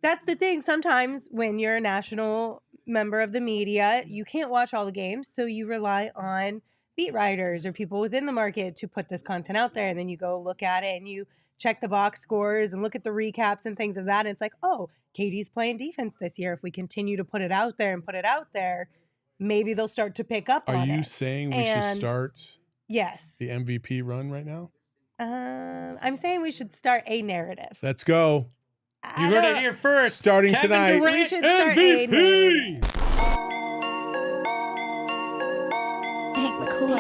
That's the thing. Sometimes when you're a national member of the media, you can't watch all the games, so you rely on beat writers or people within the market to put this content out there, and then you go look at it and you check the box scores and look at the recaps and things of that, and it's like, oh, KD's playing defense this year. If we continue to put it out there, maybe they'll start to pick up on it. Are you saying we should start yes, the MVP run right now? I'm saying we should start a narrative. Let's go. You heard it here first. Starting Kevin tonight. Durant, We should start MVP. Hank McCoy.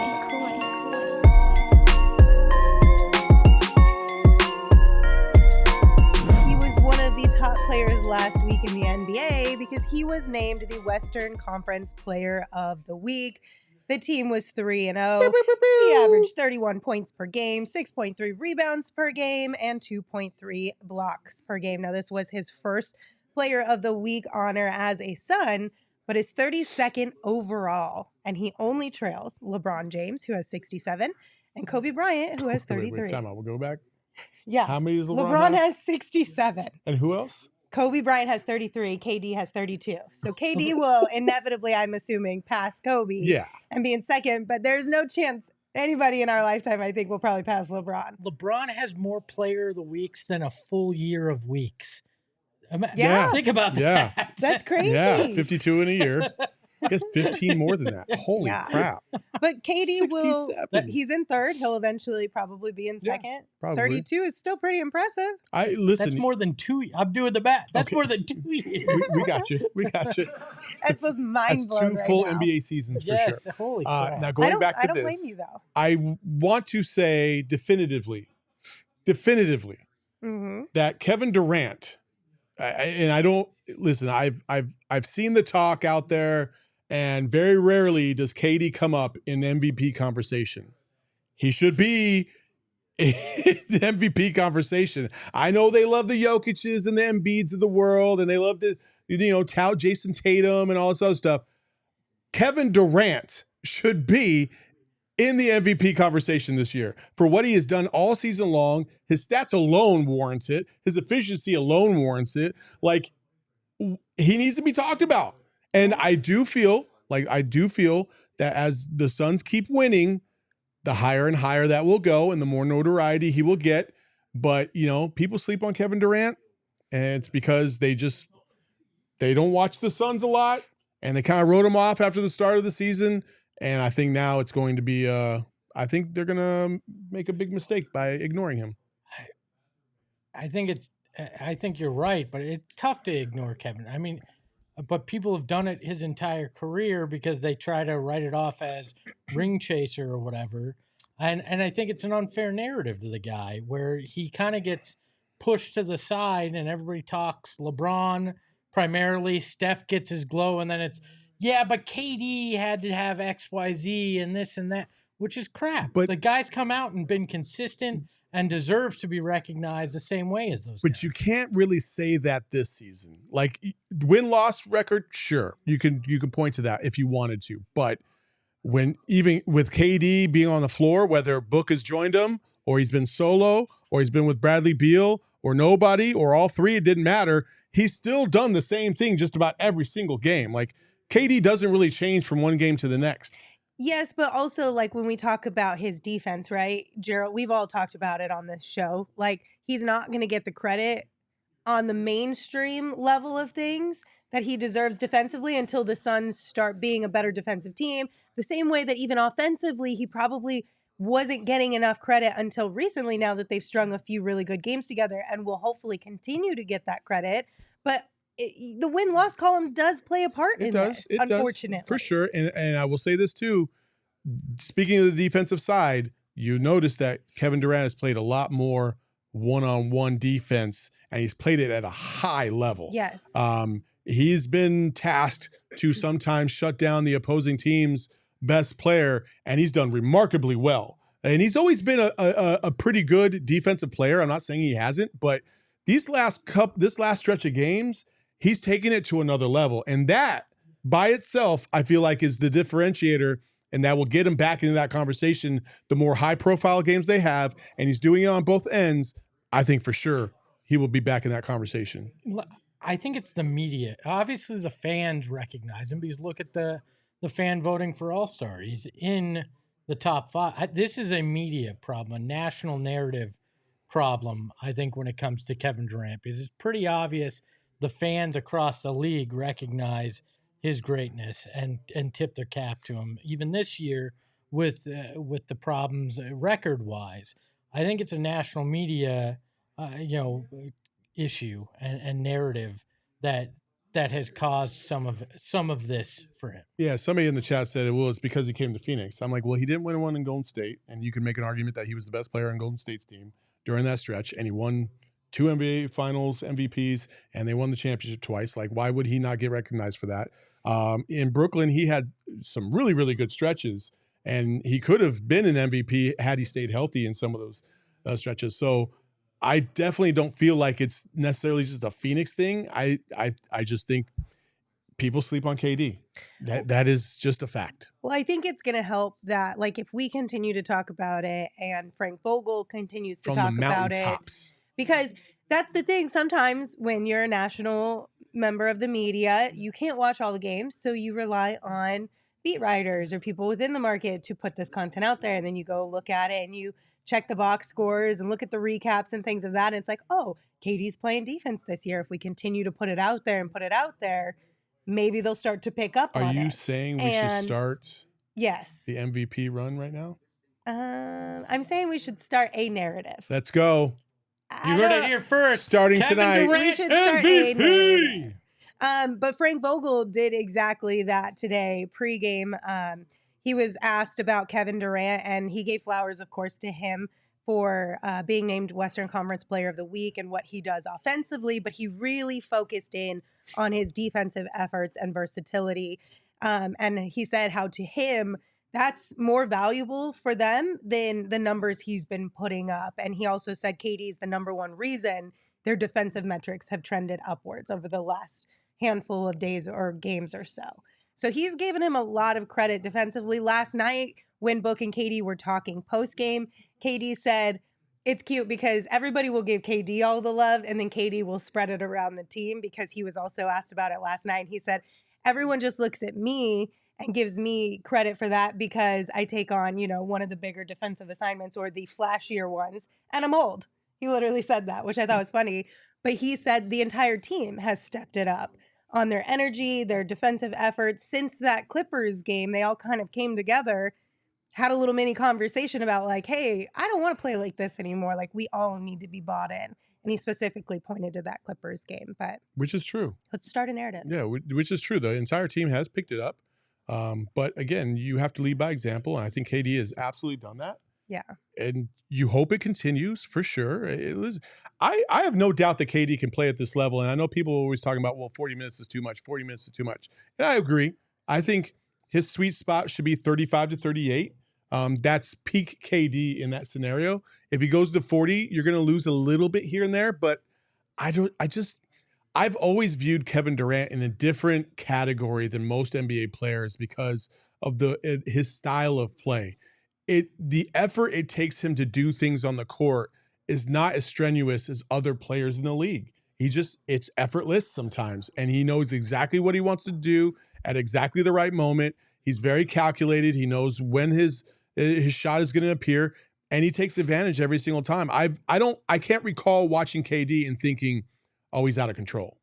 He was one of the top players last week in the NBA because he was named the Western Conference Player of the Week. The team was 3-0. He averaged 31 points per game, 6.3 rebounds per game, and 2.3 blocks per game. Now, this was his first Player of the Week honor as a Sun, but his 32nd overall. And he only trails LeBron James, who has 67, and Kobe Bryant, who has 33. Wait, time out. We'll go back. Yeah. How many does LeBron has 67. And who else? Kobe Bryant has 33. KD has 32. So KD will inevitably, I'm assuming, pass Kobe and be in second. But there's no chance anybody in our lifetime, I think, will probably pass LeBron. LeBron has more Player of the Weeks than a full year of weeks. Yeah. Think about that. Yeah. That's crazy. Yeah, 52 in a year. I guess 15 more than that. Holy crap. But KD 67. will, he's in third. He'll eventually probably be in second. Probably. 32 is still pretty impressive. Listen. That's more than 2. I'm doing the math. That's more than 2 years. we got you. We got you. That's what's mind blowing. That's 2 full NBA seasons for sure. Holy crap. Now going back to this, I don't blame you though. I want to say definitively, that Kevin Durant, and I don't listen. I've seen the talk out there. And very rarely does KD come up in MVP conversation. He should be in the MVP conversation. I know they love the Jokic's and the Embiids of the world, and they love to, tout Jason Tatum and all this other stuff. Kevin Durant should be in the MVP conversation this year for what he has done all season long. His stats alone warrants it. His efficiency alone warrants it. Like, he needs to be talked about. And I do feel that as the Suns keep winning, the higher and higher that will go and the more notoriety he will get. But, people sleep on Kevin Durant, and it's because they don't watch the Suns a lot, and they kind of wrote him off after the start of the season. And I think now it's going to be I think they're going to make a big mistake by ignoring him. I think you're right, but it's tough to ignore Kevin. I mean, but people have done it his entire career because they try to write it off as ring chaser or whatever. And I think it's an unfair narrative to the guy where he kind of gets pushed to the side and everybody talks LeBron primarily. Steph gets his glow, and then it's, but KD had to have XYZ and this and that, which is crap. But the guy's come out and been consistent and deserves to be recognized the same way as those guys. But you can't really say that this season. Like, win-loss record, sure. You can point to that if you wanted to. But even with KD being on the floor, whether Book has joined him or he's been solo or he's been with Bradley Beal or nobody or all three, it didn't matter. He's still done the same thing just about every single game. Like, KD doesn't really change from one game to the next. Yes, but also, like, when we talk about his defense, right, Gerald, we've all talked about it on this show. Like, he's not going to get the credit on the mainstream level of things that he deserves defensively until the Suns start being a better defensive team. The same way that even offensively, he probably wasn't getting enough credit until recently, now that they've strung a few really good games together, and will hopefully continue to get that credit. But the win-loss column does play a part in this, unfortunately. For sure. And I will say this too. Speaking of the defensive side, you notice that Kevin Durant has played a lot more one-on-one defense, and he's played it at a high level. Yes. He's been tasked to sometimes shut down the opposing team's best player, and he's done remarkably well. And he's always been a pretty good defensive player. I'm not saying he hasn't, but this last stretch of games, he's taken it to another level. And that by itself, I feel like, is the differentiator, and that will get him back into that conversation. The more high profile games they have, and he's doing it on both ends, I think for sure he will be back in that conversation. I think it's the media. Obviously, the fans recognize him because look at the fan voting for All-Star. He's in the top 5. This is a media problem, a national narrative problem, I think, when it comes to Kevin Durant, because it's pretty obvious the fans across the league recognize his greatness and tip their cap to him. Even this year with the problems record-wise, I think it's a national media, issue and narrative that has caused some of this for him. Yeah, somebody in the chat said, well, it's because he came to Phoenix. I'm like, well, he didn't win one in Golden State, and you can make an argument that he was the best player on Golden State's team during that stretch, and he won 2 NBA Finals MVPs, and they won the championship twice. Like, why would he not get recognized for that? In Brooklyn, he had some really, really good stretches, and he could have been an MVP had he stayed healthy in some of those stretches. So I definitely don't feel like it's necessarily just a Phoenix thing. I just think people sleep on KD. That is just a fact. Well, I think it's going to help that, like, if we continue to talk about it and Frank Vogel continues to talk about it, because that's the thing. Sometimes when you're a national member of the media, you can't watch all the games, so you rely on beat writers or people within the market to put this content out there, and then you go look at it and you check the box scores and look at the recaps and things of that. And it's like, oh, KD's playing defense this year. If we continue to put it out there, maybe they'll start to pick up on it. Are you saying we should start yes, the MVP run right now? I'm saying we should start a narrative. Let's go. You heard it here first. Starting Kevin tonight. Durant, we should start MVP. a narrative. But Frank Vogel did exactly that today, pregame. He was asked about Kevin Durant, and he gave flowers, of course, to him for being named Western Conference Player of the Week and what he does offensively, but he really focused in on his defensive efforts and versatility. And he said how to him, that's more valuable for them than the numbers he's been putting up. And he also said KD's the number one reason their defensive metrics have trended upwards over the last handful of days or games or so. So he's given him a lot of credit defensively. Last night, when Book and KD were talking post-game, KD said, it's cute because everybody will give KD all the love, and then KD will spread it around the team, because he was also asked about it last night. He said, everyone just looks at me and gives me credit for that because I take on, one of the bigger defensive assignments or the flashier ones, and I'm old. He literally said that, which I thought was funny. But he said the entire team has stepped it up on their energy, their defensive efforts. Since that Clippers game, they all kind of came together, had a little mini conversation about like, hey, I don't want to play like this anymore. Like, we all need to be bought in. And he specifically pointed to that Clippers game. But which is true. Let's start a narrative. Yeah, which is true. The entire team has picked it up. But again, you have to lead by example. And I think KD has absolutely done that. Yeah. And you hope it continues for sure. I have no doubt that KD can play at this level. And I know people are always talking about, well, 40 minutes is too much. 40 minutes is too much. And I agree. I think his sweet spot should be 35 to 38. That's peak KD in that scenario. If he goes to 40, you're going to lose a little bit here and there. But I've always viewed Kevin Durant in a different category than most NBA players because of his style of play. The effort it takes him to do things on the court is not as strenuous as other players in the league. It's effortless sometimes, and he knows exactly what he wants to do at exactly the right moment. He's very calculated. He knows when his shot is going to appear, and he takes advantage every single time. I can't recall watching KD and thinking, oh, he's out of control.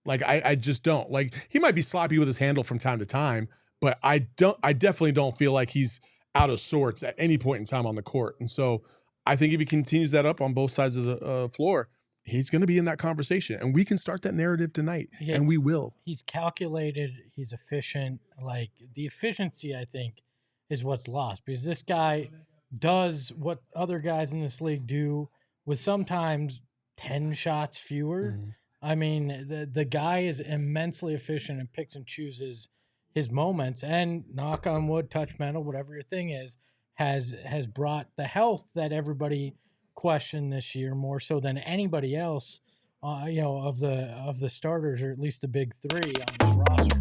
Like, I just don't. Like, he might be sloppy with his handle from time to time, but I definitely don't feel like he's out of sorts at any point in time on the court. And so I think if he continues that up on both sides of the floor, he's going to be in that conversation, and we can start that narrative tonight, and we will. He's calculated. He's efficient. Like, the efficiency, I think, is what's lost, because this guy does what other guys in this league do with sometimes 10 shots fewer. Mm-hmm. I mean, the guy is immensely efficient and picks and chooses his moments, and knock on wood, touch metal, whatever your thing is, has brought the health that everybody questioned this year more so than anybody else, of the starters, or at least the big three on this roster.